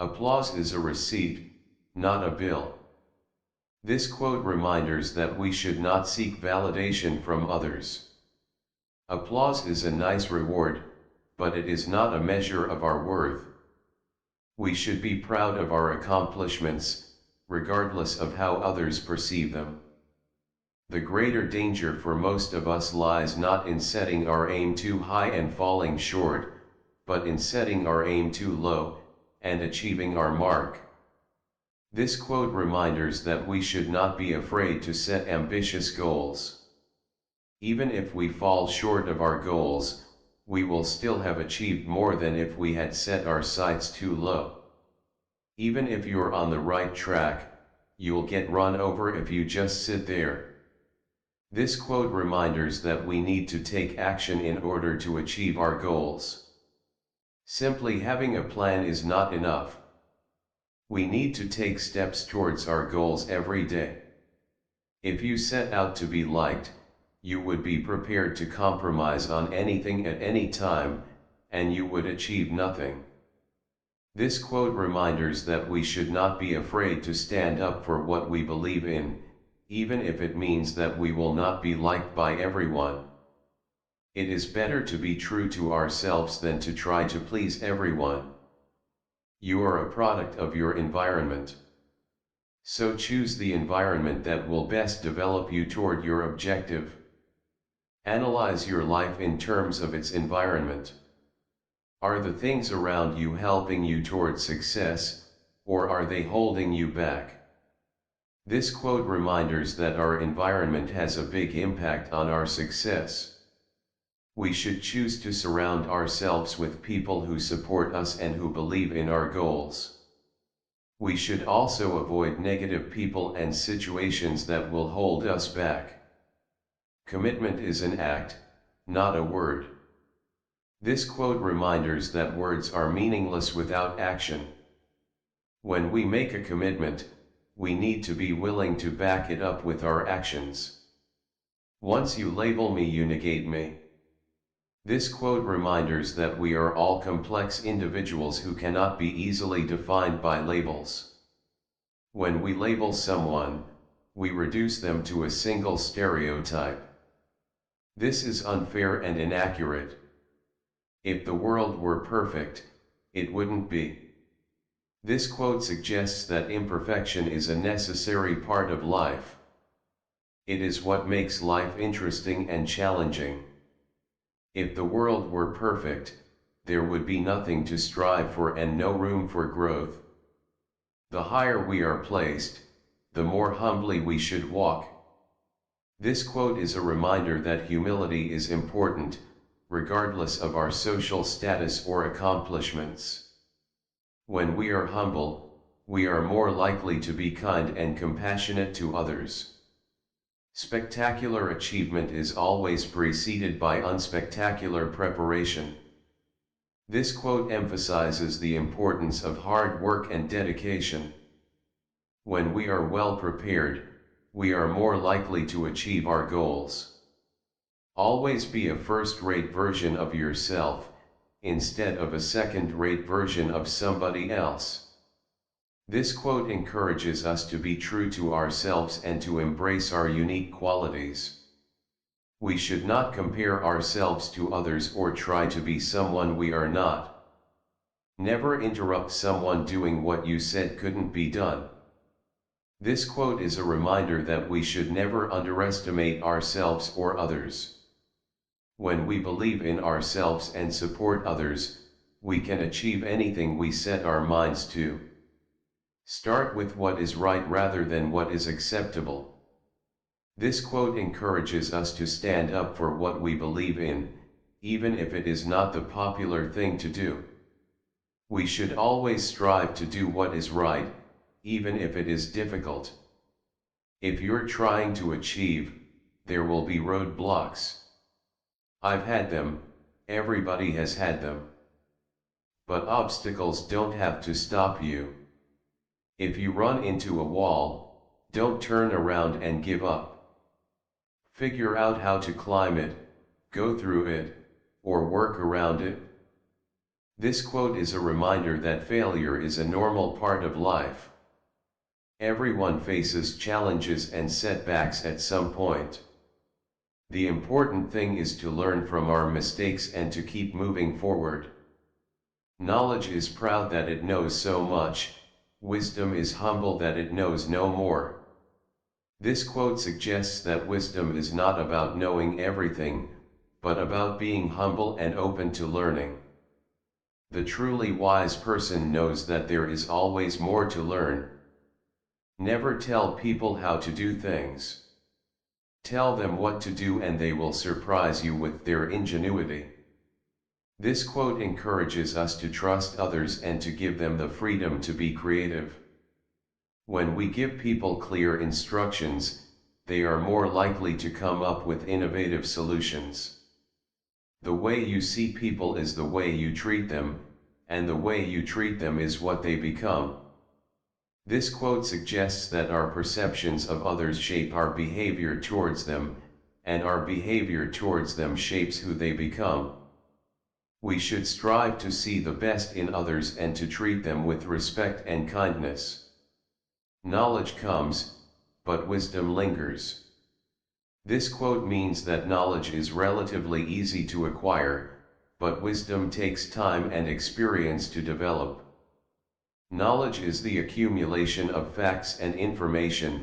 Applause is a receipt, not a bill. This quote reminds us that we should not seek validation from others. Applause is a nice reward, but it is not a measure of our worth. We should be proud of our accomplishments, regardless of how others perceive them. The greater danger for most of us lies not in setting our aim too high and falling short, but in setting our aim too low, and achieving our mark. This quote reminds us that we should not be afraid to set ambitious goals. Even if we fall short of our goals, we will still have achieved more than if we had set our sights too low. Even if you're on the right track, you'll get run over if you just sit there. This quote reminds us that we need to take action in order to achieve our goals. Simply having a plan is not enough. We need to take steps towards our goals every day. If you set out to be liked, you would be prepared to compromise on anything at any time, and you would achieve nothing. This quote reminds us that we should not be afraid to stand up for what we believe in, even if it means that we will not be liked by everyone. It is better to be true to ourselves than to try to please everyone. You are a product of your environment. So choose the environment that will best develop you toward your objective. Analyze your life in terms of its environment. Are the things around you helping you toward success, or are they holding you back? This quote reminds us that our environment has a big impact on our success. We should choose to surround ourselves with people who support us and who believe in our goals. We should also avoid negative people and situations that will hold us back. Commitment is an act, not a word. This quote reminds us that words are meaningless without action. When we make a commitment, we need to be willing to back it up with our actions. Once you label me, you negate me. This quote reminds us that we are all complex individuals who cannot be easily defined by labels. When we label someone, we reduce them to a single stereotype. This is unfair and inaccurate. If the world were perfect, it wouldn't be. This quote suggests that imperfection is a necessary part of life. It is what makes life interesting and challenging. If the world were perfect, there would be nothing to strive for and no room for growth. The higher we are placed, the more humbly we should walk. This quote is a reminder that humility is important, regardless of our social status or accomplishments. When we are humble, we are more likely to be kind and compassionate to others. Spectacular achievement is always preceded by unspectacular preparation. This quote emphasizes the importance of hard work and dedication. When we are well prepared, we are more likely to achieve our goals. Always be a first-rate version of yourself, instead of a second-rate version of somebody else. This quote encourages us to be true to ourselves and to embrace our unique qualities. We should not compare ourselves to others or try to be someone we are not. Never interrupt someone doing what you said couldn't be done. This quote is a reminder that we should never underestimate ourselves or others. When we believe in ourselves and support others, we can achieve anything we set our minds to. Start with what is right rather than what is acceptable. This quote encourages us to stand up for what we believe in, even if it is not the popular thing to do. We should always strive to do what is right, even if it is difficult. If you're trying to achieve, there will be roadblocks. I've had them, everybody has had them. But obstacles don't have to stop you. If you run into a wall, don't turn around and give up. Figure out how to climb it, go through it, or work around it. This quote is a reminder that failure is a normal part of life. Everyone faces challenges and setbacks at some point. The important thing is to learn from our mistakes and to keep moving forward. Knowledge is proud that it knows so much, wisdom is humble that it knows no more. This quote suggests that wisdom is not about knowing everything, but about being humble and open to learning. The truly wise person knows that there is always more to learn. Never tell people how to do things. Tell them what to do and they will surprise you with their ingenuity. This quote encourages us to trust others and to give them the freedom to be creative. When we give people clear instructions, they are more likely to come up with innovative solutions. The way you see people is the way you treat them, and the way you treat them is what they become. This quote suggests that our perceptions of others shape our behavior towards them, and our behavior towards them shapes who they become. We should strive to see the best in others and to treat them with respect and kindness. Knowledge comes, but wisdom lingers. This quote means that knowledge is relatively easy to acquire, but wisdom takes time and experience to develop. Knowledge is the accumulation of facts and information,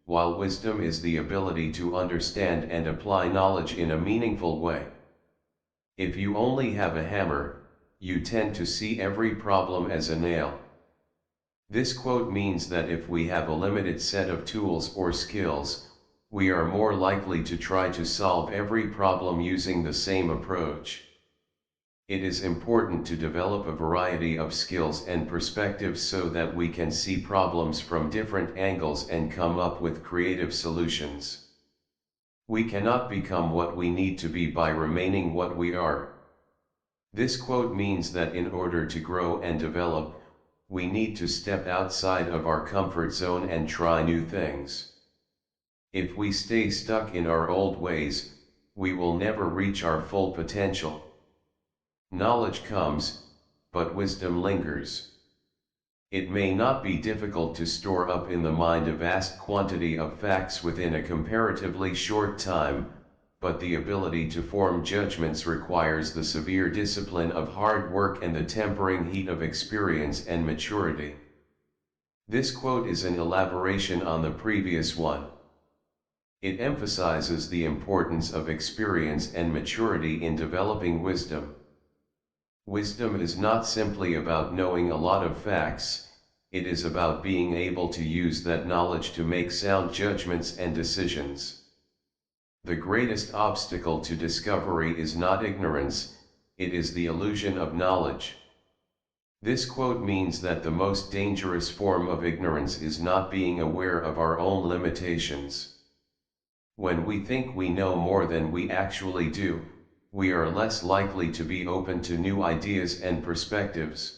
while wisdom is the ability to understand and apply knowledge in a meaningful way. If you only have a hammer, you tend to see every problem as a nail. This quote means that if we have a limited set of tools or skills, we are more likely to try to solve every problem using the same approach. It is important to develop a variety of skills and perspectives so that we can see problems from different angles and come up with creative solutions. We cannot become what we need to be by remaining what we are. This quote means that in order to grow and develop, we need to step outside of our comfort zone and try new things. If we stay stuck in our old ways, we will never reach our full potential. Knowledge comes, but wisdom lingers. It may not be difficult to store up in the mind a vast quantity of facts within a comparatively short time, but the ability to form judgments requires the severe discipline of hard work and the tempering heat of experience and maturity. This quote is an elaboration on the previous one. It emphasizes the importance of experience and maturity in developing wisdom. Wisdom is not simply about knowing a lot of facts, it is about being able to use that knowledge to make sound judgments and decisions. The greatest obstacle to discovery is not ignorance, it is the illusion of knowledge. This quote means that the most dangerous form of ignorance is not being aware of our own limitations. When we think we know more than we actually do, we are less likely to be open to new ideas and perspectives.